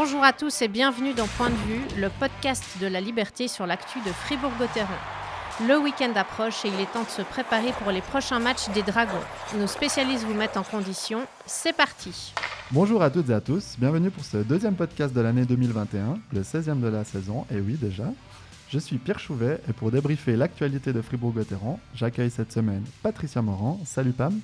Bonjour à tous et bienvenue dans Point de Vue, le podcast de la liberté sur l'actu de Fribourg-Gotteron. Le week-end approche et il est temps de se préparer pour les prochains matchs des Dragons. Nos spécialistes vous mettent en condition. C'est parti. Bonjour à toutes et à tous, bienvenue pour ce deuxième podcast de l'année 2021, le 16e de la saison, et oui déjà. Je suis Pierre Chouvet et pour débriefer l'actualité de Fribourg-Gotteron, j'accueille cette semaine Patricia Morand. Salut Pam.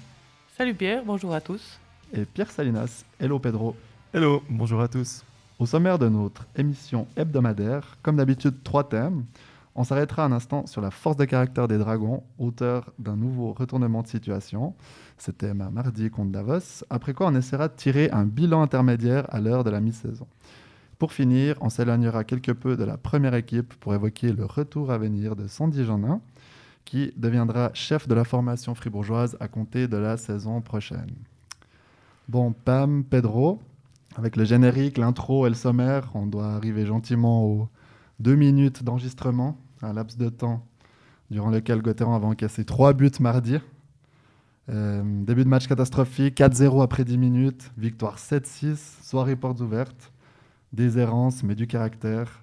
Salut Pierre, bonjour à tous. Et Pierre Salinas. Hello Pedro. Hello, bonjour à tous. Au sommaire de notre émission hebdomadaire, comme d'habitude 3 thèmes. On s'arrêtera un instant sur la force de caractère des Dragons, auteur d'un nouveau retournement de situation. C'était mardi contre Davos. Après quoi, on essaiera de tirer un bilan intermédiaire à l'heure de la mi-saison. Pour finir, on s'éloignera quelque peu de la première équipe pour évoquer le retour à venir de Sandy Jeannin, qui deviendra chef de la formation fribourgeoise à compter de la saison prochaine. Bon, Pam, Pedro, avec le générique, l'intro et le sommaire, on doit arriver gentiment aux 2 minutes d'enregistrement, un laps de temps durant lequel Gotteron avait encaissé 3 buts mardi. Début de match catastrophique, 4-0 après 10 minutes, victoire 7-6, soirée portes ouvertes, des errances mais du caractère,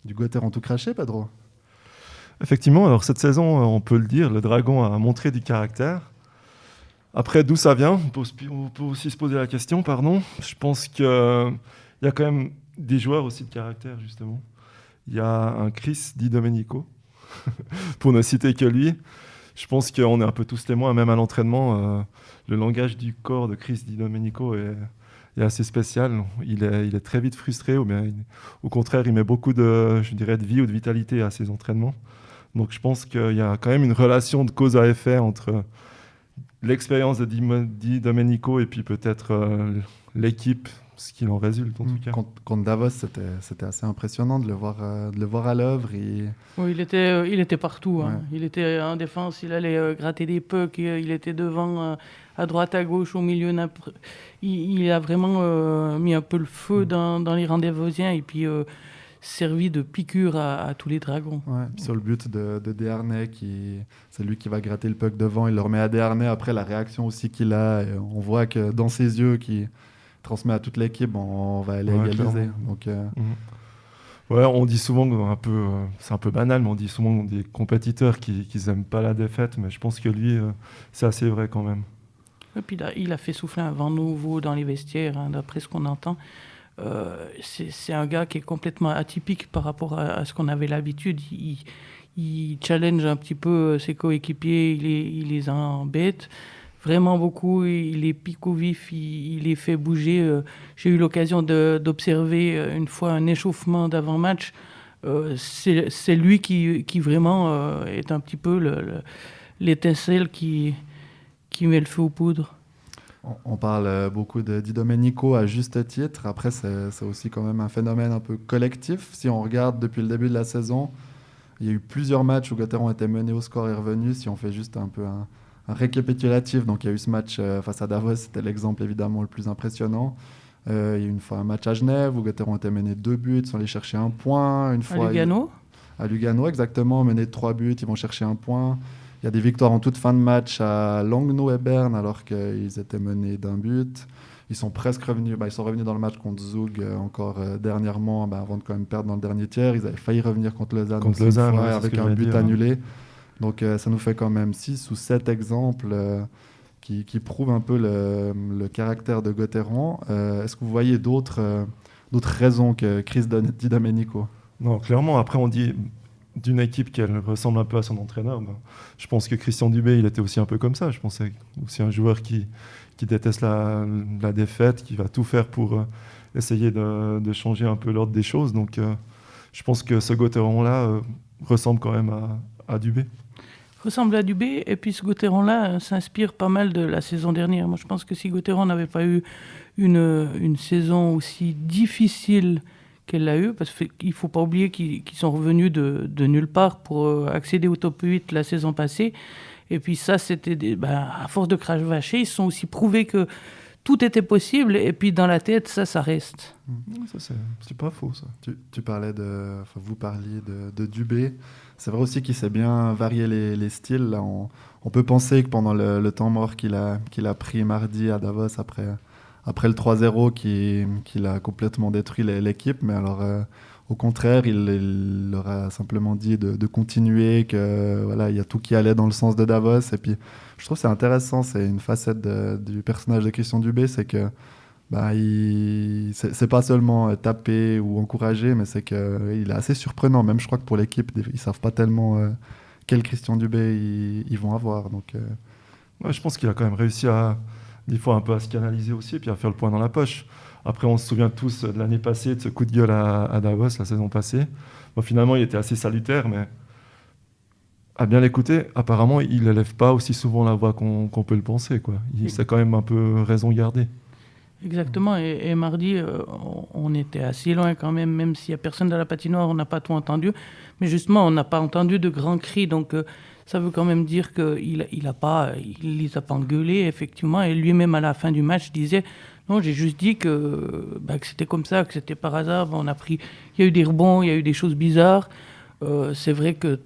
du Gotteron tout craché, Pedro. Effectivement, alors cette saison, on peut le dire, le Dragon a montré du caractère. Après, d'où ça vient ? On peut aussi se poser la question, pardon. Je pense qu'il y a quand même des joueurs aussi de caractère, justement. Il y a un Chris Di Domenico, pour ne citer que lui. Je pense qu'on est un peu tous témoins, même à l'entraînement. Le langage du corps de Chris Di Domenico est assez spécial. Il est très vite frustré, ou bien au contraire, il met beaucoup de vie ou de vitalité à ses entraînements. Donc je pense qu'il y a quand même une relation de cause à effet entre l'expérience de Di Domenico et puis peut-être l'équipe, ce qu'il en résulte en tout cas. Contre Davos, c'était assez impressionnant de le voir à l'œuvre. Oui, il était partout. Ouais. Hein. Il était en défense, il allait gratter des pucks, il était devant, à droite, à gauche, au milieu. Il a vraiment mis un peu le feu dans les rangs des Vosiens et puis servi de piqûre à tous les Dragons. Ouais, sur le but de Desharnais, c'est lui qui va gratter le puck devant, il le remet à Desharnais. Après, la réaction aussi qu'il a, et on voit que dans ses yeux, qui transmet à toute l'équipe, on va aller égaliser. Donc, Ouais, on dit souvent, c'est un peu banal, mais on dit souvent des compétiteurs qui n'aiment pas la défaite, mais je pense que lui, c'est assez vrai quand même. Et puis il a fait souffler un vent nouveau dans les vestiaires, hein, d'après ce qu'on entend. C'est un gars qui est complètement atypique par rapport à ce qu'on avait l'habitude. Il challenge un petit peu ses coéquipiers, il les embête vraiment beaucoup, il les pique au vif, il les fait bouger. J'ai eu l'occasion d'observer une fois un échauffement d'avant-match. C'est lui qui vraiment est un petit peu l'étincelle qui met le feu aux poudres. On parle beaucoup de Di Domenico à juste titre. Après, c'est aussi quand même un phénomène un peu collectif. Si on regarde depuis le début de la saison, il y a eu plusieurs matchs où Gotteron était mené au score et revenu. Si on fait juste un peu un récapitulatif, donc il y a eu ce match face à Davos, c'était l'exemple évidemment le plus impressionnant. Il y a eu une fois un match à Genève où Gotteron était mené 2 buts, ils sont allés chercher 1 point. Une fois, à Lugano à Lugano, exactement, mené de 3 buts, ils vont chercher 1 point. Il y a des victoires en toute fin de match à Langnau et Berne alors qu'ils étaient menés d'1 but. Ils sont presque revenus, ils sont revenus dans le match contre Zug encore dernièrement, avant de quand même perdre dans le dernier tiers. Ils avaient failli revenir contre Lausanne, avec un but annulé. Donc ça nous fait quand même 6 ou 7 exemples qui prouvent un peu le caractère de Gotteron. Est-ce que vous voyez d'autres raisons que Chris Di Domenico ? Non, clairement, après on dit d'une équipe qui ressemble un peu à son entraîneur. Je pense que Christian Dubé, il était aussi un peu comme ça. Je pense que c'est aussi un joueur qui déteste la défaite, qui va tout faire pour essayer de changer un peu l'ordre des choses. Donc je pense que ce Gotteron-là ressemble quand même à Dubé. Ressemble à Dubé, et puis ce Gotteron-là s'inspire pas mal de la saison dernière. Moi, je pense que si Gotteron n'avait pas eu une saison aussi difficile qu'elle l'a eu, parce qu'il ne faut pas oublier qu'ils sont revenus de nulle part pour accéder au top 8 la saison passée. Et puis ça, c'était à force de cravacher, ils se sont aussi prouvé que tout était possible, et puis dans la tête, ça reste. Ça, c'est pas faux, ça. Vous parliez de Dubé. C'est vrai aussi qu'il sait bien varier les styles. Là, on peut penser que pendant le temps mort qu'il a pris mardi à Davos, après après le 3-0 qu'il a complètement détruit l'équipe. Mais alors, au contraire, il leur a simplement dit de continuer, que voilà, il y a tout qui allait dans le sens de Davos. Et puis, je trouve que c'est intéressant, c'est une facette du personnage de Christian Dubé, c'est que c'est pas seulement taper ou encourager, mais c'est qu'il est assez surprenant. Même, je crois que pour l'équipe, ils savent pas tellement quel Christian Dubé ils vont avoir. Donc, Ouais, je pense qu'il a quand même réussi des fois un peu à se canaliser aussi et puis à faire le point dans la poche. Après, on se souvient tous de l'année passée, de ce coup de gueule à Davos, la saison passée. Bon, finalement, il était assez salutaire, mais à bien l'écouter, apparemment, il n'élève pas aussi souvent la voix qu'on peut le penser, quoi. C'est quand même un peu raison gardée. Exactement, et mardi, on était assez loin quand même s'il n'y a personne dans la patinoire, on n'a pas tout entendu. Mais justement, on n'a pas entendu de grands cris, donc ça veut quand même dire qu'il les a pas engueulés, effectivement. Et lui-même, à la fin du match, disait « Non, j'ai juste dit que c'était comme ça, que c'était par hasard. Il y a eu des rebonds, il y a eu des choses bizarres. C'est vrai que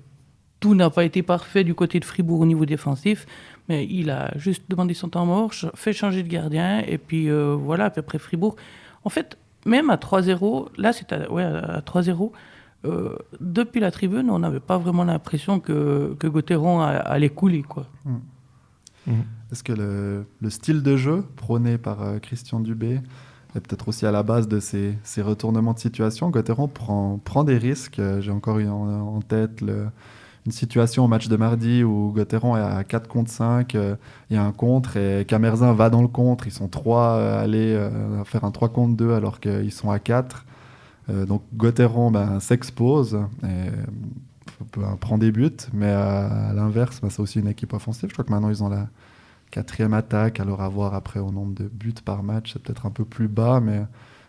tout n'a pas été parfait du côté de Fribourg au niveau défensif, mais il a juste demandé son temps mort, fait changer de gardien, et puis voilà, à peu près Fribourg. En fait, même à 3-0, là c'est à 3-0, depuis la tribune, on n'avait pas vraiment l'impression que Gauthieron allait couler, quoi. Est-ce que le style de jeu prôné par Christian Dubé est peut-être aussi à la base de ces retournements de situation? Gauthieron prend des risques. J'ai encore eu en tête une situation au match de mardi où Gauthieron est à 4 contre 5, il y a un contre et Camerzin va dans le contre. Ils sont 3 à aller faire un 3 contre 2 alors qu'ils sont à 4. Donc Gauthieron s'expose et prend des buts, mais à l'inverse, c'est aussi une équipe offensive. Je crois que maintenant ils ont la 4e attaque, alors à voir après au nombre de buts par match, c'est peut-être un peu plus bas, mais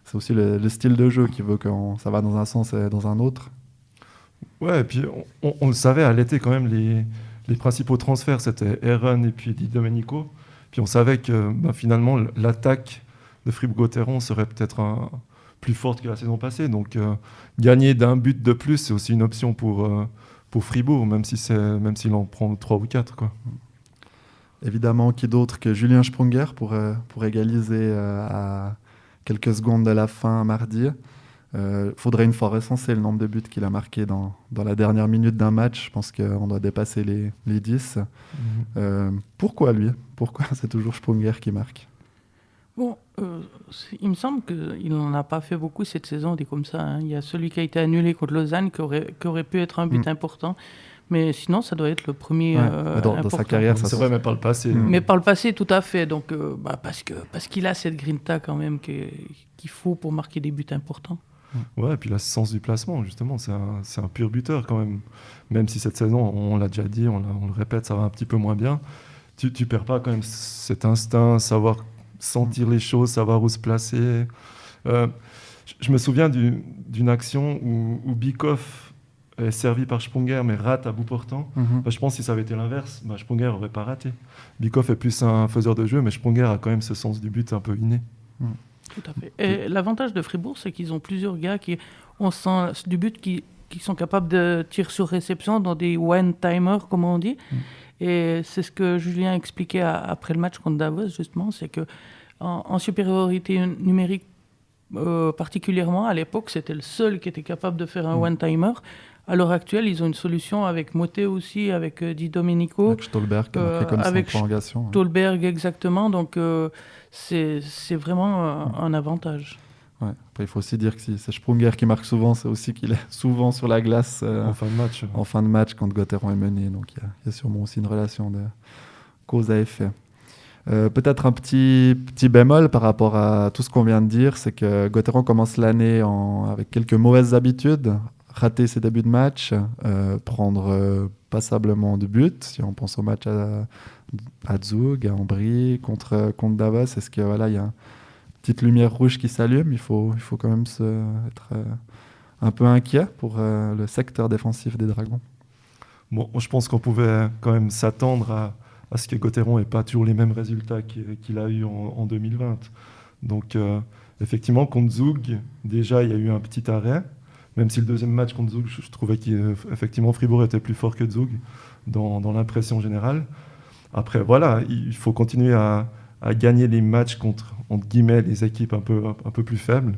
c'est aussi le style de jeu qui veut que ça va dans un sens et dans un autre. Ouais, et puis on le savait, à l'été quand même, les principaux transferts, c'était Aaron et puis Di Domenico. Puis on savait que finalement, l'attaque de Fribourg-Gotteron serait peut-être plus forte que la saison passée. Donc gagner d'un but de plus, c'est aussi une option pour Fribourg, même s'il en prend 3 ou 4, quoi. Évidemment, qui d'autre que Julien Sprunger pour égaliser à quelques secondes de la fin mardi. Faudrait une fois recenser le nombre de buts qu'il a marqué dans la dernière minute d'un match. Je pense qu'on doit dépasser les 10. Pourquoi lui? Pourquoi c'est toujours Sprunger qui marque? Bon, il me semble qu'il n'en a pas fait beaucoup cette saison, des comme ça. Hein. Il y a celui qui a été annulé contre Lausanne qui aurait pu être un but important. Mais sinon, ça doit être le premier dans sa carrière, ça c'est vrai, mais par le passé. Mais par le passé, tout à fait. Donc, parce qu'il a cette grinta quand même qu'il faut pour marquer des buts importants. Ouais, et puis le sens du placement, justement, c'est un pur buteur quand même. Même si cette saison, on l'a déjà dit, on le répète, ça va un petit peu moins bien. Tu perds pas quand même cet instinct, savoir sentir les choses, savoir où se placer. Je me souviens d'une action où Bikoff est servi par Sprunger mais rate à bout portant. Je pense que si ça avait été l'inverse, Sprunger n'aurait pas raté. Bikoff est plus un faiseur de jeu, mais Sprunger a quand même ce sens du but un peu inné. Tout à fait. Et l'avantage de Fribourg, c'est qu'ils ont plusieurs gars qui ont sens du but qui sont capables de tirer sur réception dans des one-timers, comme on dit. Et c'est ce que Julien expliquait après le match contre Davos, justement, c'est que en supériorité numérique particulièrement, à l'époque, c'était le seul qui était capable de faire un one-timer. À l'heure actuelle, ils ont une solution avec Moté aussi, avec Di Domenico. Avec Stolberg, avec prolongation. Stolberg, exactement. Donc, c'est vraiment un avantage. Ouais. Après, il faut aussi dire que si c'est Sprunger qui marque souvent, c'est aussi qu'il est souvent sur la glace en fin de match. En fin de match, quand Gauthieron est mené. Donc, il y a sûrement aussi une relation de cause à effet. Peut-être un petit bémol par rapport à tout ce qu'on vient de dire, c'est que Gauthieron commence l'année avec quelques mauvaises habitudes. Rater ses débuts de match, prendre passablement de buts. Si on pense au match à Zug, à Ambry, contre Davos, est-ce que voilà, il y a une petite lumière rouge qui s'allume? Il faut quand même être un peu inquiet pour le secteur défensif des Dragons. Bon, je pense qu'on pouvait quand même s'attendre à ce que Gauthieron n'ait pas toujours les mêmes résultats qu'il a eu en 2020. Donc, effectivement, contre Zug, déjà, il y a eu un petit arrêt. Même si le deuxième match contre Zug, je trouvais qu'effectivement Fribourg était plus fort que Zug dans l'impression générale. Après, voilà, il faut continuer à gagner les matchs contre entre guillemets, les équipes un peu plus faibles.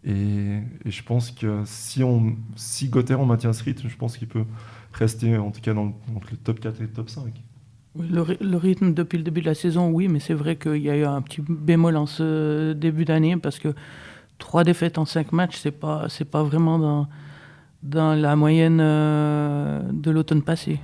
Et je pense que si Gauthieron maintient ce rythme, je pense qu'il peut rester en tout cas entre le top 4 et le top 5. Oui, le rythme depuis le début de la saison, oui, mais c'est vrai qu'il y a eu un petit bémol en ce début d'année parce que 3 défaites en 5 matchs, c'est pas vraiment dans la moyenne de l'automne passé.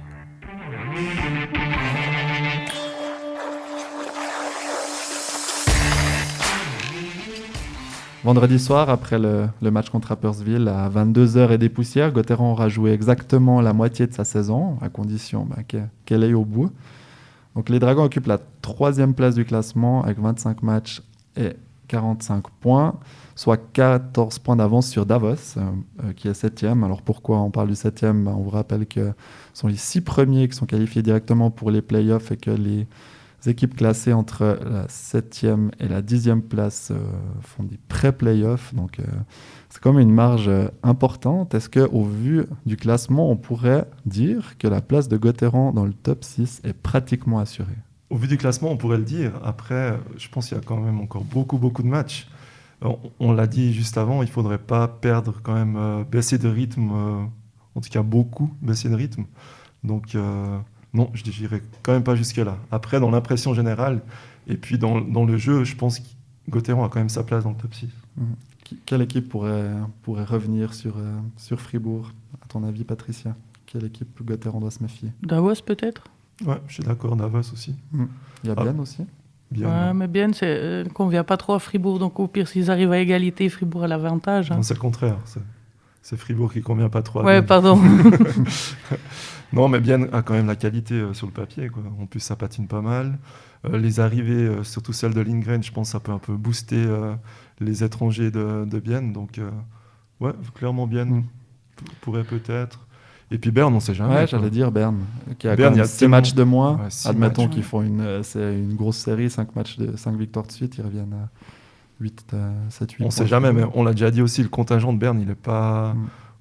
Vendredi soir, après le match contre Rapperswil, à 22h et des poussières, Gauthieron aura joué exactement la moitié de sa saison, à condition qu'elle aille au bout. Donc les Dragons occupent la 3e place du classement avec 25 matchs et 45 points, soit 14 points d'avance sur Davos, qui est 7e. Alors pourquoi on parle du 7e ? On vous rappelle que ce sont les 6 premiers qui sont qualifiés directement pour les playoffs et que les équipes classées entre la 7e et la 10e place font des pré-playoffs. Donc c'est quand même une marge importante. Est-ce qu'au vu du classement, on pourrait dire que la place de Gauthieron dans le top 6 est pratiquement assurée ? Au vu du classement, on pourrait le dire. Après, je pense qu'il y a quand même encore beaucoup de matchs. On l'a dit juste avant, il ne faudrait pas perdre quand même, baisser de rythme, en tout cas beaucoup baisser de rythme. Donc non, je n'irai quand même pas jusque-là. Après, dans l'impression générale, et puis dans le jeu, je pense que Gauthieron a quand même sa place dans le top 6. Quelle équipe pourrait revenir sur Fribourg, à ton avis, Patricia ? Quelle équipe Gauthieron doit se méfier ? Davos peut-être ? Ouais, je suis d'accord, Davos aussi. Il y a Bienne aussi ? Bien. Ouais, mais Bienne, c'est qu'on ne vient pas trop à Fribourg, donc au pire, s'ils arrivent à égalité, Fribourg a l'avantage. Non, c'est le contraire. C'est Fribourg qui ne convient pas trop à Ouais, Bienne. pardon. Non, mais Bienne a quand même la qualité sur le papier, quoi. En plus, ça patine pas mal. Les arrivées, surtout celle de Lindgren, je pense que ça peut un peu booster les étrangers de Bienne. Donc, ouais, clairement, Bienne pourrait peut-être. Et puis Berne, on ne sait jamais. Ouais, j'allais dire Berne, qui a Berne, quand même 6 matchs de moins. Ouais, 6 Admettons matchs, qu'ils font c'est une grosse série, 5 victoires de suite, ils reviennent à 7, 8 On ne sait jamais, mais on l'a déjà dit aussi, le contingent de Berne, il n'est pas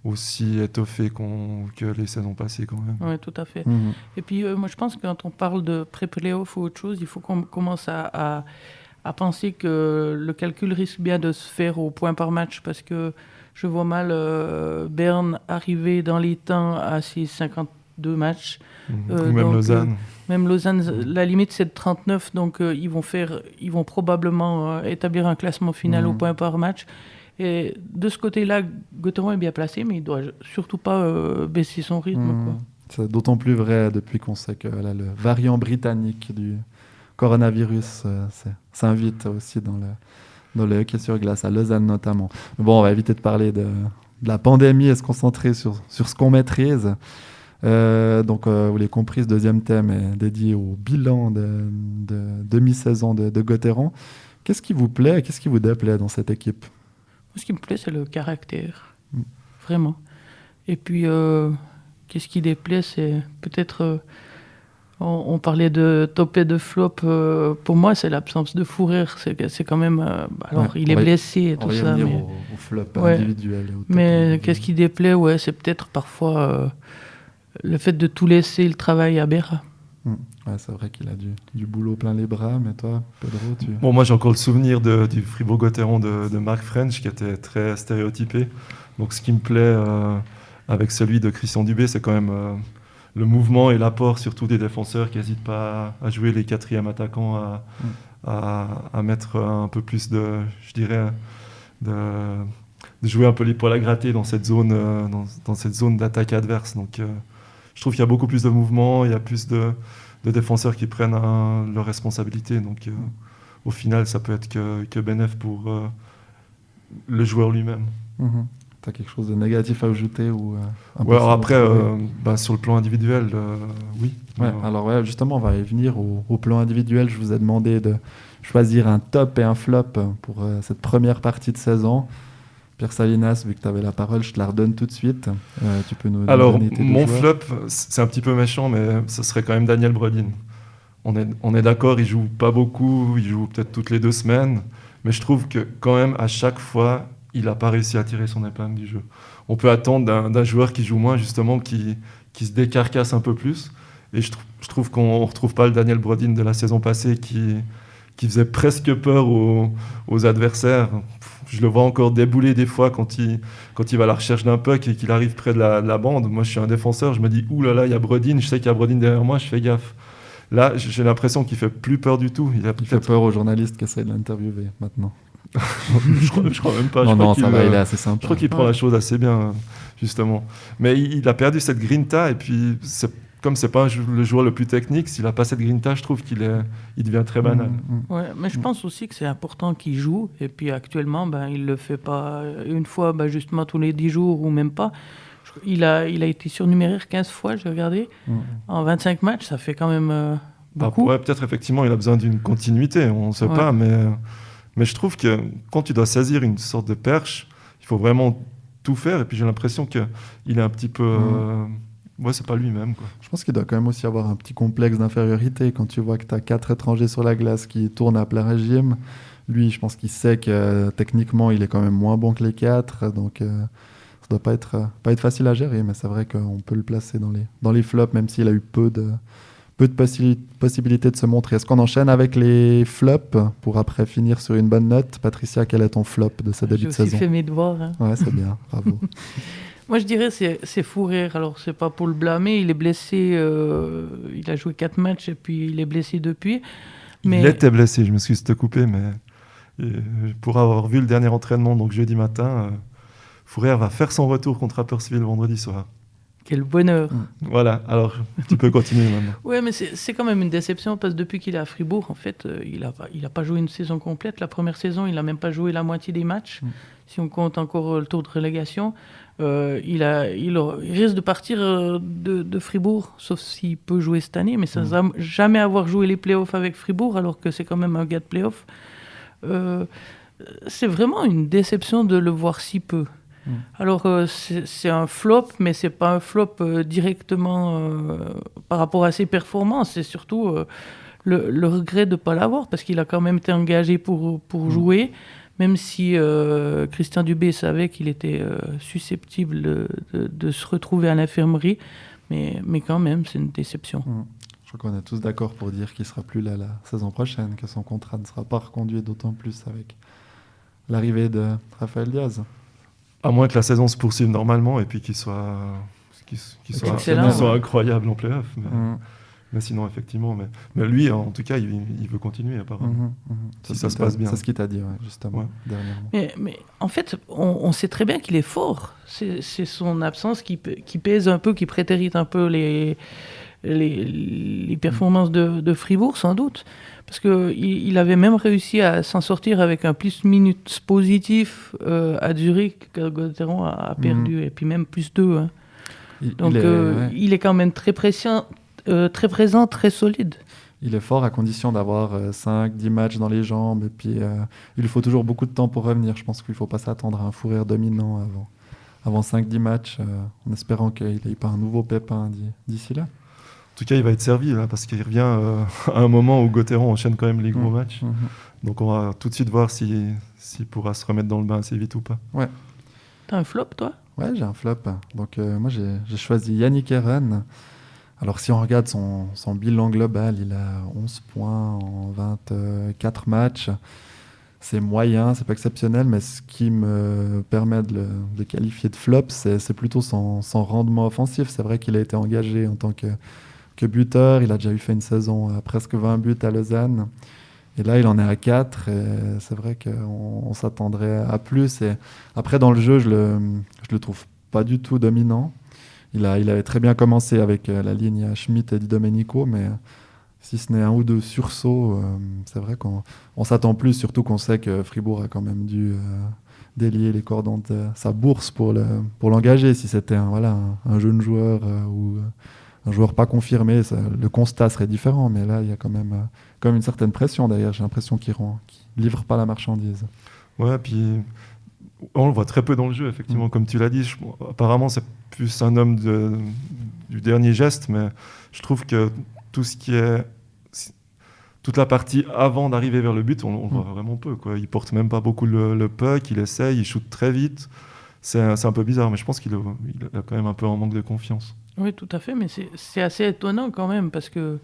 aussi étoffé que les saisons passées quand même. Oui, tout à fait. Et puis, moi, je pense que quand on parle de pré-playoff ou autre chose, il faut qu'on commence à penser que le calcul risque bien de se faire au point par match, parce que je vois mal Berne arriver dans les temps à ses 52 matchs. Ou même Lausanne. Même Lausanne, la limite c'est de 39, donc ils vont probablement établir un classement final au point par match. Et de ce côté-là, Gauthieron est bien placé, mais il ne doit surtout pas baisser son rythme. Quoi. C'est d'autant plus vrai depuis qu'on sait que le variant britannique du coronavirus s'invite aussi dans le hockey sur glace, à Lausanne notamment. Mais bon, on va éviter de parler de la pandémie et se concentrer sur ce qu'on maîtrise. Donc, vous l'avez compris, ce deuxième thème est dédié au bilan de demi-saison de Gauthieron. Qu'est-ce qui vous plaît et qu'est-ce qui vous déplaît dans cette équipe ? Ce qui me plaît, c'est le caractère. Vraiment. Et puis, qu'est-ce qui déplaît, c'est peut-être... on parlait de top et de flop. Pour moi, c'est l'absence de Fourer. C'est quand même... alors, il est blessé et tout ça. On va revenir au flop individuel. Mais qu'est-ce qui déplaît, c'est peut-être parfois le fait de tout laisser le travail à Berra. Ouais, c'est vrai qu'il a du boulot plein les bras, mais toi, Pedro, Bon, moi, j'ai encore le souvenir du Fribourg-Gauthieron de Mark French, qui était très stéréotypé. Donc, ce qui me plaît avec celui de Christian Dubé, c'est quand même le mouvement et l'apport, surtout des défenseurs qui n'hésitent pas à jouer les quatrièmes attaquants, à mettre un peu plus de jouer un peu les poils à gratter dans cette zone d'attaque adverse. Donc, je trouve qu'il y a beaucoup plus de mouvement, il y a plus de défenseurs qui prennent leurs responsabilités. Donc, au final, ça peut être que bénéf pour le joueur lui-même. Tu as quelque chose de négatif à ajouter ou alors après, sur le plan individuel, oui. Ouais, alors justement, on va y venir au plan individuel. Je vous ai demandé de choisir un top et un flop pour cette première partie de saison. Pierre Salinas, vu que tu avais la parole, je te la redonne tout de suite. Tu peux nous donner tes mon joueurs. flop, c'est un petit peu méchant, mais ce serait quand même Daniel Brodin. On est d'accord, il joue pas beaucoup, il joue peut-être toutes les 2 semaines, mais je trouve que quand même, à chaque fois, il n'a pas réussi à tirer son épingle du jeu. On peut attendre d'un joueur qui joue moins, justement, qui se décarcasse un peu plus. Et je trouve qu'on ne retrouve pas le Daniel Brodin de la saison passée qui qui faisait presque peur aux adversaires. Je le vois encore débouler des fois quand il va à la recherche d'un puck et qu'il arrive près de la bande. Moi, je suis un défenseur, je me dis, ouh là là, il y a Brodin, je sais qu'il y a Brodin derrière moi, je fais gaffe. Là, j'ai l'impression qu'il fait plus peur du tout. Il fait peur aux journalistes qui essaient de l'interviewer maintenant. je crois même pas. Non, ça va, il est assez sympa. Je crois qu'il prend la chose assez bien, justement. Mais il a perdu cette grinta, et puis comme c'est pas le joueur le plus technique, s'il a pas cette grinta, je trouve qu'il devient très banal. Ouais, mais je pense aussi que c'est important qu'il joue, et puis actuellement, il le fait pas une fois, justement tous les 10 jours ou même pas. Il a été surnuméraire 15 fois, j'ai regardé. En 25 matchs, ça fait quand même beaucoup. Peut-être effectivement, il a besoin d'une continuité, on ne sait pas, mais je trouve que quand tu dois saisir une sorte de perche, il faut vraiment tout faire, et puis j'ai l'impression qu'il est un petit peu... c'est pas lui-même, quoi. Je pense qu'il doit quand même aussi avoir un petit complexe d'infériorité quand tu vois que tu as 4 étrangers sur la glace qui tournent à plein régime. Lui, je pense qu'il sait que techniquement, il est quand même moins bon que les 4, donc ça doit pas être facile à gérer, mais c'est vrai qu'on peut le placer dans les flops, même s'il a eu peu de possibilités de se montrer. Est-ce qu'on enchaîne avec les flops pour après finir sur une bonne note? Patricia, quel est ton flop de ce début de saison? J'ai aussi fait mes devoirs. Ouais, c'est bien, bravo. Moi, je dirais c'est Fourrière. Alors, c'est pas pour le blâmer. Il est blessé. Il a joué 4 matchs et puis il est blessé depuis. Mais... Il était blessé. Je me suis coupé, mais pour avoir vu le dernier entraînement, donc jeudi matin, Fourrière va faire son retour contre Rapperswil vendredi soir. Quel bonheur. Voilà, alors tu peux continuer maintenant. Ouais, mais c'est quand même une déception parce que depuis qu'il est à Fribourg, en fait, il a pas joué une saison complète. La première saison, il a même pas joué la moitié des matchs. Si on compte encore le tour de relégation, il risque de partir de Fribourg, sauf s'il peut jouer cette année, mais sans jamais avoir joué les playoffs avec Fribourg, alors que c'est quand même un gars de playoffs. C'est vraiment une déception de le voir si peu. Alors, c'est un flop, mais c'est pas un flop directement par rapport à ses performances. C'est surtout le regret de ne pas l'avoir, parce qu'il a quand même été engagé pour jouer, même si Christian Dubé savait qu'il était susceptible de se retrouver à l'infirmerie. Mais quand même, c'est une déception. Je crois qu'on est tous d'accord pour dire qu'il ne sera plus là la saison prochaine, que son contrat ne sera pas reconduit, d'autant plus avec l'arrivée de Rafael Diaz. À moins que la saison se poursuive normalement et puis qu'il soit incroyable en play-off. Mais sinon, effectivement. Mais lui, en tout cas, il veut continuer, apparemment. Si ça se passe bien. C'est ce qu'il t'a dit, justement, dernièrement. Mais en fait, on sait très bien qu'il est fort. C'est son absence qui pèse un peu, qui prétérite un peu les performances de Fribourg, sans doute. Parce qu'il avait même réussi à s'en sortir avec un plus-minus positif à Zurich, que Gauthieron a perdu, et puis même +2. Hein. Il est quand même très présent, très solide. Il est fort à condition d'avoir 5-10 matchs dans les jambes, et puis il lui faut toujours beaucoup de temps pour revenir. Je pense qu'il ne faut pas s'attendre à un Fourrière dominant avant 5-10 matchs, en espérant qu'il n'ait pas un nouveau pépin d'ici là. En tout cas, il va être servi là, parce qu'il revient à un moment où Gauthieron enchaîne quand même les gros matchs. Donc on va tout de suite voir s'il pourra se remettre dans le bain assez vite ou pas. Ouais. T'as un flop, toi? Ouais, j'ai un flop. Donc moi, j'ai choisi Yannick Herren. Alors si on regarde son bilan global, il a 11 points en 24 matchs. C'est moyen, c'est pas exceptionnel, mais ce qui me permet de le qualifier de flop, c'est plutôt son rendement offensif. C'est vrai qu'il a été engagé en tant que buteur. Il a déjà fait une saison à presque 20 buts à Lausanne. Et là, il en est à 4. Et c'est vrai qu'on s'attendrait à plus. Et après, dans le jeu, je le trouve pas du tout dominant. Il avait très bien commencé avec la ligne à Schmidt et Di Domenico, mais si ce n'est un ou deux sursauts, c'est vrai qu'on s'attend plus, surtout qu'on sait que Fribourg a quand même dû délier les cordons de sa bourse pour l'engager. Si c'était un jeune joueur ou un joueur pas confirmé, le constat serait différent, mais là, il y a quand même une certaine pression derrière. J'ai l'impression qu'il livre pas la marchandise. Ouais, puis on le voit très peu dans le jeu, effectivement, comme tu l'as dit. Apparemment, c'est plus un homme du dernier geste, mais je trouve que tout ce qui est... toute la partie avant d'arriver vers le but, on le voit vraiment peu, quoi. Il porte même pas beaucoup le puck, il essaye, il shoot très vite. C'est un peu bizarre, mais je pense qu'il a quand même un peu un manque de confiance. Oui, tout à fait, mais c'est assez étonnant quand même, parce que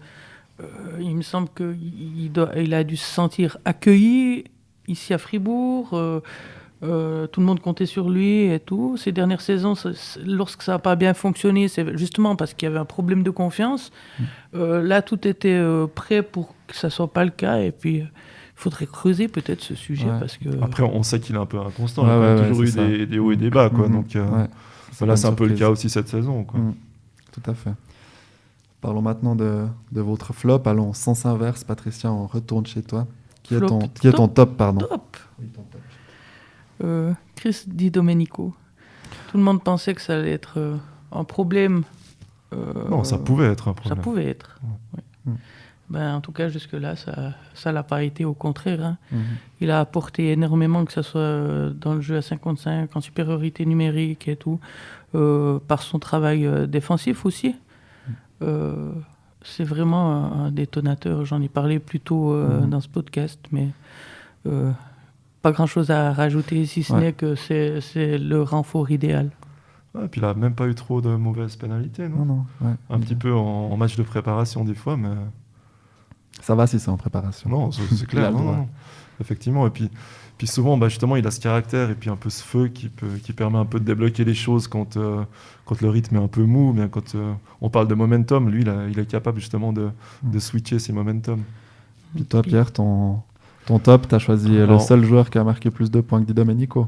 Il me semble qu'il a dû se sentir accueilli ici à Fribourg. Tout le monde comptait sur lui et tout. Ces dernières saisons, lorsque ça n'a pas bien fonctionné, c'est justement parce qu'il y avait un problème de confiance. Là, tout était prêt pour que ça ne soit pas le cas. Et puis, il faudrait creuser peut-être ce sujet. Parce que... Après, on sait qu'il est un peu inconstant. Il a toujours eu des hauts et des bas. Quoi. Donc, là, c'est un peu le cas aussi cette saison. Quoi. Tout à fait. Parlons maintenant de votre flop. Allons, sens inverse. Patricia, on retourne chez toi. Qui est ton top, pardon. Top. Oui, ton top. Chris Di Domenico. Tout le monde pensait que ça allait être un problème. Non, ça pouvait être un problème. Ça pouvait être. Ouais. En tout cas, jusque-là, ça l'a pas été, au contraire. Hein. Il a apporté énormément, que ce soit dans le jeu à 55, en supériorité numérique et tout, par son travail défensif aussi. C'est vraiment un détonateur. J'en ai parlé plus tôt dans ce podcast, mais pas grand-chose à rajouter, si ce n'est que c'est le renfort idéal. Et puis il n'a même pas eu trop de mauvaises pénalités, non Un petit peu en match de préparation des fois, mais... Ça va si c'est en préparation. Non, c'est clair. non. Effectivement, et puis souvent, justement, il a ce caractère et puis un peu ce feu qui permet un peu de débloquer les choses quand le rythme est un peu mou, bien quand on parle de momentum, lui, il est capable justement de switcher ses momentum. Puis toi, Pierre, ton top, tu as choisi le seul joueur qui a marqué plus de points que Di Domenico.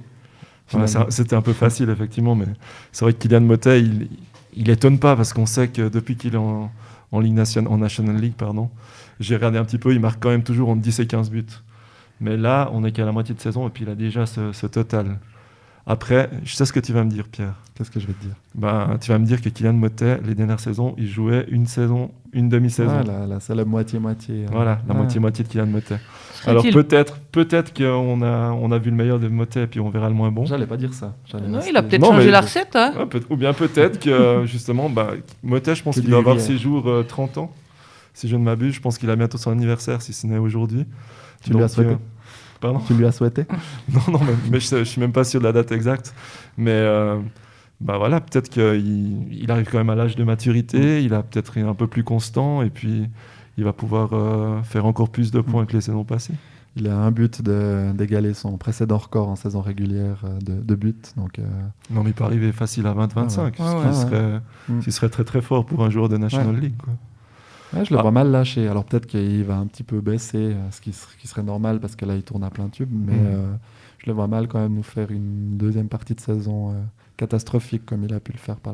C'était un peu facile, effectivement, mais c'est vrai que Kylian Motet, il étonne pas parce qu'on sait que depuis qu'il est en National League, j'ai regardé un petit peu, il marque quand même toujours entre 10 et 15 buts. Mais là, on n'est qu'à la moitié de saison et puis il a déjà ce total. Après, je sais ce que tu vas me dire, Pierre. Qu'est-ce que je vais te dire ? Tu vas me dire que Kylian Motet, les dernières saisons, il jouait une demi-saison. C'est la moitié-moitié. Voilà, la moitié de Kylian Motet. Alors peut-être qu'on a vu le meilleur de Motet et puis on verra le moins bon. J'allais pas dire ça. Non, il a peut-être changé la recette. Hein. Ou bien peut-être que justement, Motet, je pense qu'il doit avoir ses jours 30 ans. Si je ne m'abuse, je pense qu'il a bientôt son anniversaire, si ce n'est aujourd'hui. Tu lui as souhaité Pardon ? Tu lui as souhaité ? Non, mais je ne suis même pas sûr de la date exacte. Mais peut-être qu'il arrive quand même à l'âge de maturité, il a peut-être un peu plus constant, et puis il va pouvoir faire encore plus de points que les saisons passées. Il a un but d'égaler son précédent record en saison régulière de buts. Donc, Non, mais il peut arriver facile à 20-25, ce qui serait très très fort pour un joueur de National League. Quoi. Ouais, je le vois mal lâché. Alors peut-être qu'il va un petit peu baisser, ce qui serait normal parce que là il tourne à plein tube, mais je le vois mal quand même nous faire une deuxième partie de saison catastrophique comme il a pu le faire par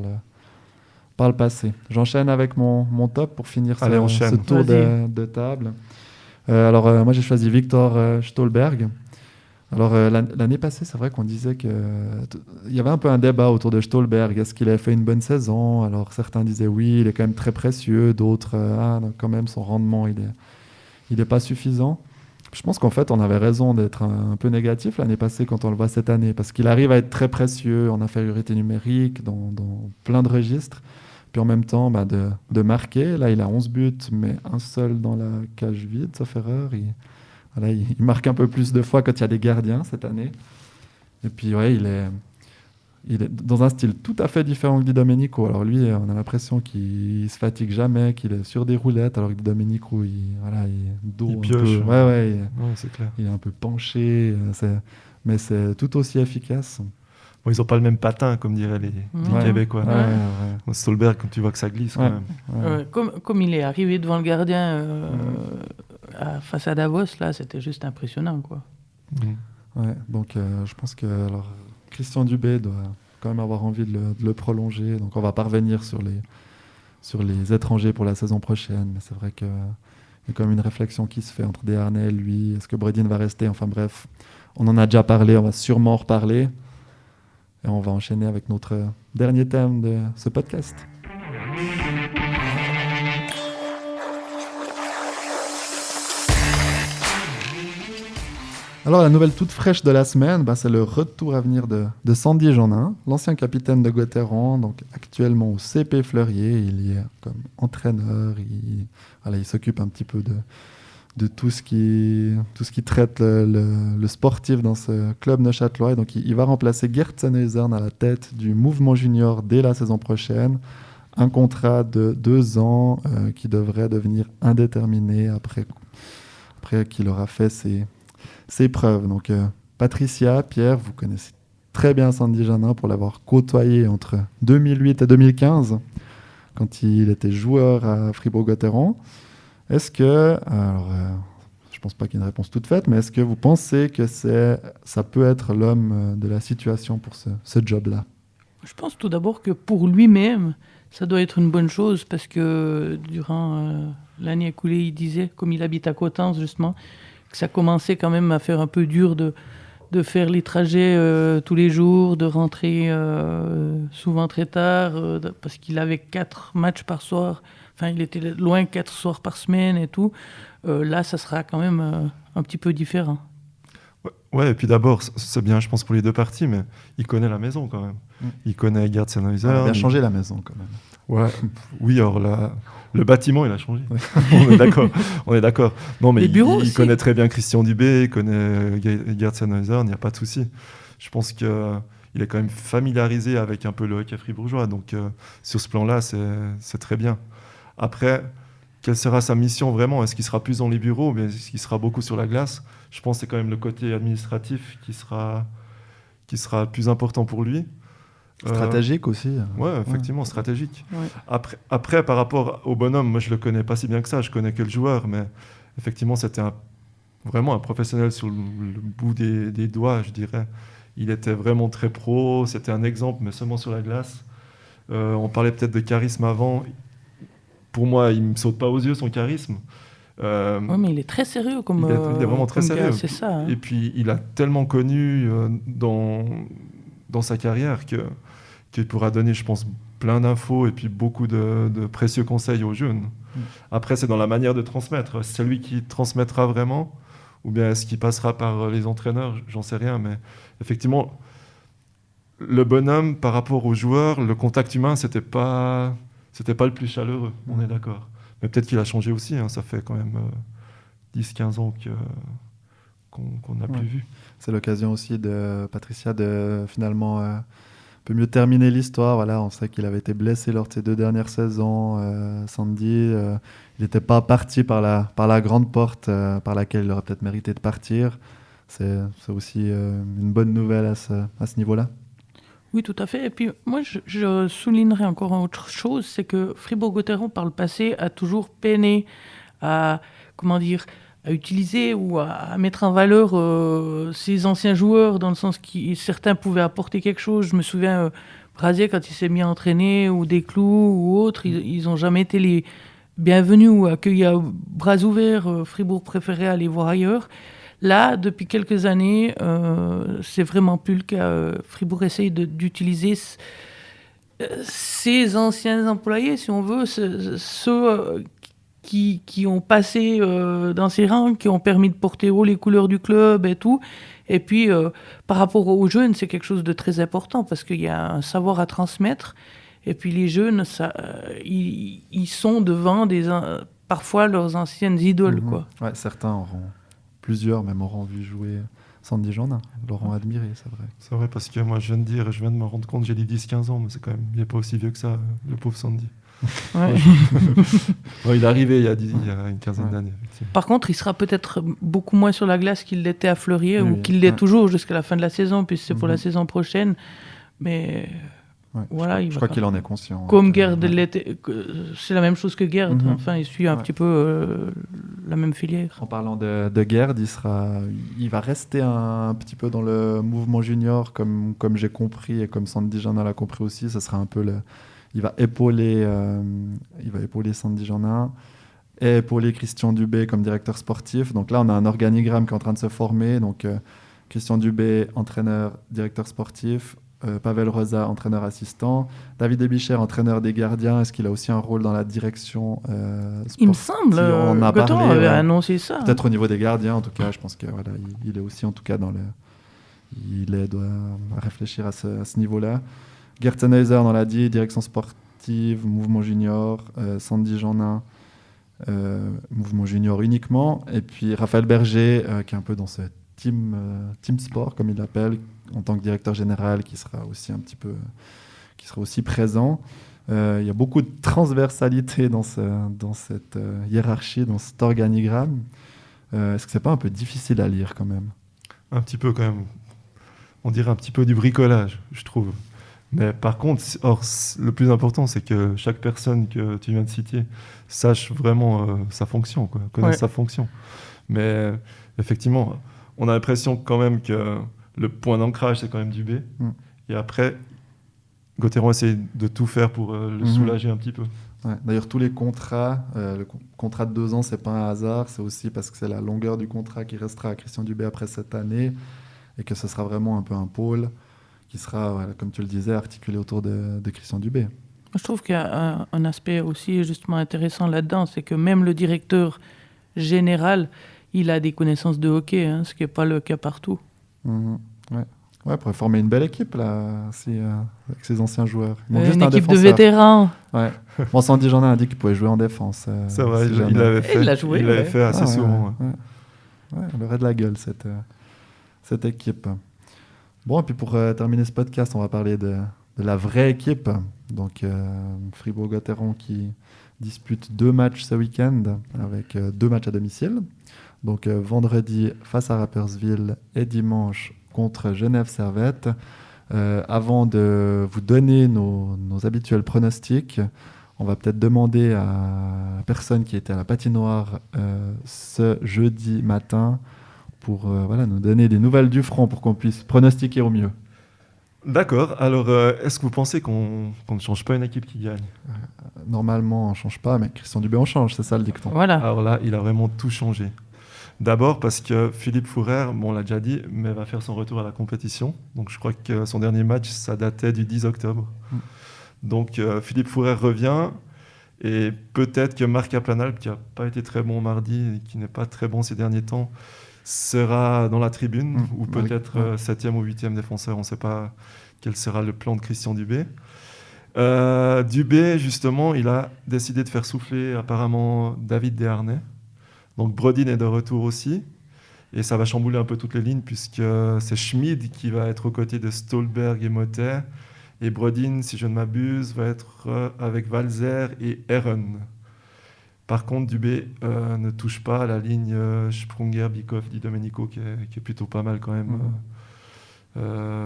le passé. J'enchaîne avec mon top pour finir ce tour de table. Moi j'ai choisi Viktor Ståhlberg. Alors l'année passée, c'est vrai qu'on disait qu'il y avait un peu un débat autour de Ståhlberg. Est-ce qu'il avait fait une bonne saison ? Alors certains disaient oui, il est quand même très précieux. D'autres, quand même, son rendement, il est pas suffisant. Je pense qu'en fait, on avait raison d'être un peu négatif l'année passée quand on le voit cette année, parce qu'il arrive à être très précieux en infériorité numérique, dans plein de registres. Puis en même temps, de marquer. Là, il a 11 buts, mais un seul dans la cage vide, sauf erreur. Il marque un peu plus de fois quand il y a des gardiens cette année. Et puis, il est dans un style tout à fait différent que Di Domenico. Alors lui, on a l'impression qu'il se fatigue jamais, qu'il est sur des roulettes, alors que Di Domenico, il pioche. C'est clair. Il est un peu penché, mais c'est tout aussi efficace. Bon, ils n'ont pas le même patin, comme diraient les Québécois. Ståhlberg, quand tu vois que ça glisse quand même. Comme il est arrivé devant le gardien face à Davos, là, c'était juste impressionnant, quoi. Donc je pense que Christian Dubé doit quand même avoir envie de le prolonger. Donc on va pas revenir sur les étrangers pour la saison prochaine. Mais c'est vrai qu'il y a quand même une réflexion qui se fait entre Desharnais et lui. Est-ce que Bredin va rester ? Enfin bref, on en a déjà parlé, on va sûrement en reparler. Et on va enchaîner avec notre dernier thème de ce podcast. Alors la nouvelle toute fraîche de la semaine, c'est le retour à venir de Sandy Jeannin, l'ancien capitaine de Gauthieron, donc actuellement au CP Fleurier. Il y est comme entraîneur, il s'occupe un petit peu de tout ce qui traite le sportif dans ce club neuchâtelois. Et donc il va remplacer Gert Sennhausen à la tête du mouvement junior dès la saison prochaine. un contrat de 2 ans qui devrait devenir indéterminé après qu'il aura fait ses preuves. Donc, Patricia, Pierre, vous connaissez très bien Sandy Janin pour l'avoir côtoyé entre 2008 et 2015, quand il était joueur à Fribourg-Gotteron. Est-ce que, je pense pas qu'il y ait une réponse toute faite, mais est-ce que vous pensez que ça peut être l'homme de la situation pour ce job-là? Je pense tout d'abord que pour lui-même, ça doit être une bonne chose parce que durant l'année écoulée, il disait, comme il habite à Coutances justement, que ça commençait quand même à faire un peu dur de faire les trajets tous les jours, de rentrer souvent très tard, parce qu'il avait 4 matchs par soir. Enfin, il était loin 4 soirs par semaine et tout. Là, ça sera quand même un petit peu différent. Ouais, et puis d'abord, c'est bien, je pense, pour les deux parties, mais il connaît la maison quand même. Il connaît Gerd Sennheiser. Il a bien changé la maison quand même. Ouais, oui, alors le bâtiment, il a changé. On est d'accord. Non, mais les bureaux il connaît très bien Christian Dubé, il connaît Gerd Sennheiser, il n'y a pas de souci. Je pense qu'il est quand même familiarisé avec un peu le hockey fribourgeois, donc sur ce plan-là, c'est très bien. Après, quelle sera sa mission vraiment? Est-ce qu'il sera plus dans les bureaux ou bien est-ce qu'il sera beaucoup sur la glace? Je pense que c'est quand même le côté administratif qui sera plus important pour lui. Stratégique aussi. Ouais, effectivement, stratégique. Ouais. Après, par rapport au bonhomme, moi je le connais pas si bien que ça, je connais que le joueur, mais effectivement, c'était vraiment un professionnel sur le bout des doigts, je dirais. Il était vraiment très pro, c'était un exemple, mais seulement sur la glace. On parlait peut-être de charisme avant. Pour moi, il me saute pas aux yeux son charisme. Oui, mais il est très sérieux comme il est vraiment très sérieux. Gars, c'est ça. Hein. Et puis, il a tellement connu dans sa carrière qu'il pourra donner, je pense, plein d'infos et puis beaucoup de précieux conseils aux jeunes. Après, c'est dans la manière de transmettre. C'est lui qui transmettra vraiment ou bien est-ce qu'il passera par les entraîneurs? J'en sais rien, mais effectivement, le bonhomme, par rapport aux joueurs, le contact humain, c'était pas le plus chaleureux, on est d'accord. Mais peut-être qu'il a changé aussi, hein, ça fait quand même 10-15 ans qu'on n'a plus vu. C'est l'occasion aussi de Patricia de finalement un peu mieux terminer l'histoire. Voilà, on sait qu'il avait été blessé lors de ses 2 dernières saisons. Sandy, il n'était pas parti par la grande porte par laquelle il aurait peut-être mérité de partir. C'est aussi une bonne nouvelle à ce niveau-là. Oui, tout à fait. Et puis, moi, je soulignerai encore autre chose, c'est que Fribourg-Gotteron, par le passé, a toujours peiné à utiliser ou à mettre en valeur ses anciens joueurs, dans le sens que certains pouvaient apporter quelque chose. Je me souviens, Brasier, quand il s'est mis à entraîner, ou Desclous, ou autres, ils n'ont jamais été les bienvenus ou accueillis à bras ouverts. Fribourg préférait aller voir ailleurs. Là, depuis quelques années, c'est vraiment plus le cas. Fribourg essaye d'utiliser ses anciens employés, si on veut, ceux qui ont passé dans ses rangs, qui ont permis de porter haut les couleurs du club et tout. Et puis, par rapport aux jeunes, c'est quelque chose de très important parce qu'il y a un savoir à transmettre. Et puis, les jeunes, ils sont devant parfois leurs anciennes idoles. Quoi. Ouais, plusieurs même auront vu jouer Sandy Janin, l'auront admiré, c'est vrai. C'est vrai, parce que moi, je viens de me rendre compte, j'ai dit 10-15 ans, mais c'est quand même, il n'est pas aussi vieux que ça, le pauvre Sandy. Ouais. Ouais, il est arrivé il y a une quinzaine d'années. Par contre, il sera peut-être beaucoup moins sur la glace qu'il l'était à Fleurier, ou qu'il l'est toujours jusqu'à la fin de la saison, puisque c'est pour la saison prochaine. Mais voilà, je crois qu'il en est conscient. Comme Gerd l'était, c'est la même chose que Gerd. Enfin, il suit un petit peu la même filière. En parlant de Gerd, il va rester un petit peu dans le mouvement junior, comme j'ai compris et comme Sandy Janin l'a compris aussi. Ça sera un peu il va épauler Sandy Janin et épauler Christian Dubé comme directeur sportif. Donc là, on a un organigramme qui est en train de se former. Donc Christian Dubé, entraîneur, directeur sportif. Pavel Rosa, entraîneur assistant. David Ebicher, entraîneur des gardiens. Est-ce qu'il a aussi un rôle dans la direction sportive? Il me semble, Gotteron avait annoncé ça. Peut-être au niveau des gardiens, en tout cas. Je pense qu'il il est aussi, en tout cas, il doit réfléchir à ce niveau-là. Gerd Sennheiser, on l'a dit, direction sportive, mouvement junior. Sandy Janin, mouvement junior uniquement. Et puis Raphaël Berger, qui est un peu dans ce team sport, comme il l'appelle, en tant que directeur général, qui sera aussi présent. Il y a beaucoup de transversalité dans cette hiérarchie, dans cet organigramme. Est-ce que c'est pas un peu difficile à lire quand même? Un petit peu quand même. On dirait un petit peu du bricolage, je trouve. Mais par contre, le plus important, c'est que chaque personne que tu viens de citer sache vraiment sa fonction, quoi, connaisse sa fonction. Mais effectivement, on a l'impression quand même que le point d'ancrage, c'est quand même Dubé. Et après, Gauthieron essaie de tout faire pour le soulager un petit peu. Ouais. D'ailleurs, tous les contrats, le contrat de 2 ans, c'est pas un hasard, c'est aussi parce que c'est la longueur du contrat qui restera à Christian Dubé après cette année et que ce sera vraiment un peu un pôle qui sera, comme tu le disais, articulé autour de Christian Dubé. Je trouve qu'il y a un aspect aussi justement intéressant là-dedans, c'est que même le directeur général, il a des connaissances de hockey, ce qui n'est pas le cas partout. Ouais, pourrait former une belle équipe là, avec ses anciens joueurs. Une équipe de vétérans. Ouais. Bon, Sandy Jourdain a dit qu'il pouvait jouer en défense. C'est vrai, il l'avait fait. Il l'a joué. Il l'avait fait assez souvent. Ouais, elle aurait de la gueule cette équipe. Bon, et puis pour terminer ce podcast, on va parler de la vraie équipe. Donc Fribourg-Gotteron qui dispute 2 matchs ce week-end avec 2 matchs à domicile. Donc vendredi face à Rapperswil et dimanche contre Genève Servette. Avant de vous donner nos habituels pronostics, on va peut-être demander à la personne qui était à la patinoire ce jeudi matin pour nous donner des nouvelles du front pour qu'on puisse pronostiquer au mieux. D'accord. Alors, est-ce que vous pensez qu'on ne change pas une équipe qui gagne? Normalement, on ne change pas, mais Christian Dubé, on change, c'est ça le dicton. Voilà. Alors là, il a vraiment tout changé. D'abord parce que Philippe Fourer, on l'a déjà dit, mais va faire son retour à la compétition. Donc je crois que son dernier match, ça datait du 10 octobre. Donc Philippe Fourer revient et peut-être que Marc Kaplanalp, qui n'a pas été très bon mardi et qui n'est pas très bon ces derniers temps, sera dans la tribune ou peut-être 7e ou 8e défenseur. On ne sait pas quel sera le plan de Christian Dubé. Dubé, justement, il a décidé de faire souffler apparemment David Desharnais. Donc Brodin est de retour aussi, et ça va chambouler un peu toutes les lignes, puisque c'est Schmid qui va être aux côtés de Stolberg et Motet, et Brodin, si je ne m'abuse, va être avec Walzer et Herren. Par contre, Dubé ne touche pas à la ligne Sprunger, Bikov, Di Domenico, qui est plutôt pas mal quand même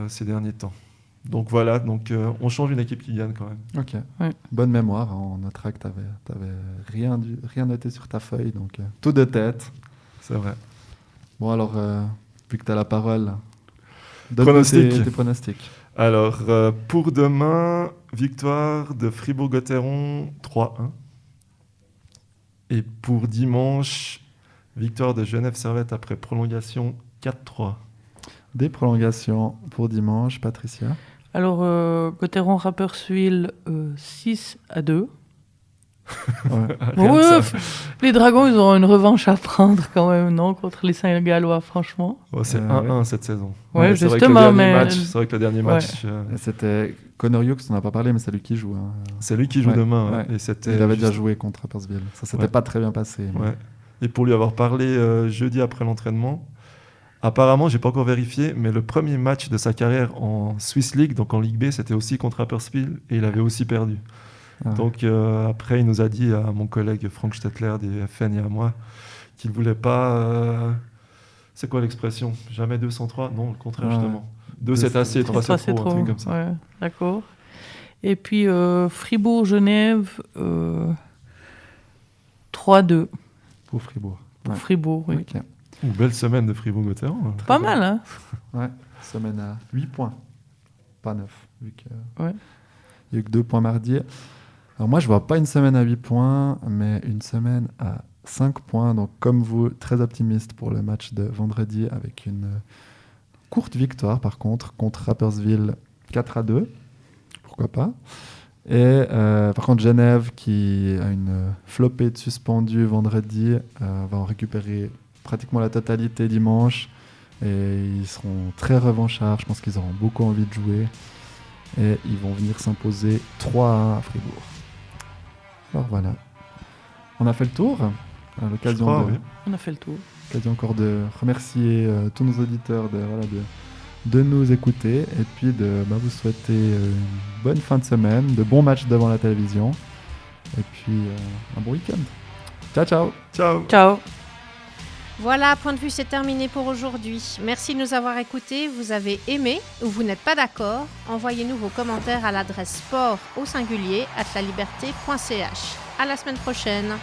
ces derniers temps. Donc voilà, on change une équipe qui gagne quand même. Ok, Ouais. Bonne mémoire. En noterait que tu n'avais rien noté sur ta feuille, donc tout de tête. C'est vrai. Bon alors, vu que tu as la parole, Pronostic. tes pronostics. Alors, pour demain, victoire de Fribourg-Gotteron 3-1. Et pour dimanche, victoire de Genève Servette après prolongation 4-3. Des prolongations pour dimanche, Patricia. Alors, Gotteron Rapperswil 6-2. Ouais. Les Dragons, ils auront une revanche à prendre quand même, non, contre les Saint-Gallois, franchement. Oh, c'est 1-1 cette saison. Ouais, c'est justement, c'est vrai que le dernier match, Et c'était Connor Hughes, on n'a pas parlé, mais c'est lui qui joue. c'est lui qui joue demain. Ouais. Et c'était Il avait déjà joué contre Rapperswil. Ça s'était pas très bien passé. Mais... Ouais. Et pour lui avoir parlé jeudi après l'entraînement, apparemment, j'ai pas encore vérifié, mais le premier match de sa carrière en Swiss League, donc en Ligue B, c'était aussi contre Rapperswil, et il avait aussi perdu. Donc après, il nous a dit à mon collègue Frank Stettler des FN et à moi qu'il ne voulait pas... c'est quoi l'expression? Jamais 203? Non, le contraire, justement. 2 c'est assez, 3 c'est trop, un truc comme ça. Ouais, d'accord. Et puis Fribourg-Genève 3-2. Pour Fribourg. Pour Fribourg, oui. Okay. Belle semaine de Fribourg-Gotteron. Pas mal, hein? Ouais, semaine à 8 points. Pas 9, vu que... Ouais. Il n'y a eu que 2 points mardi. Alors moi, je ne vois pas une semaine à 8 points, mais une semaine à 5 points. Donc comme vous, très optimiste pour le match de vendredi, avec une courte victoire, par contre Rapperswil 4-2. Pourquoi pas. Et par contre, Genève, qui a une flopée de suspendus vendredi, va en récupérer pratiquement la totalité dimanche. Et ils seront très revanchards. Je pense qu'ils auront beaucoup envie de jouer. Et ils vont venir s'imposer 3-1 à Fribourg. Alors voilà. On a fait le tour. À l'occasion On a fait le tour. l'occasion encore de remercier tous nos auditeurs de nous écouter et puis de vous souhaiter une bonne fin de semaine, de bons matchs devant la télévision et puis un bon week-end. Ciao, ciao. Ciao. Ciao. Voilà, Point de vue, c'est terminé pour aujourd'hui. Merci de nous avoir écoutés. Vous avez aimé ou vous n'êtes pas d'accord? Envoyez-nous vos commentaires à l'adresse sport@laliberté.ch. À la semaine prochaine.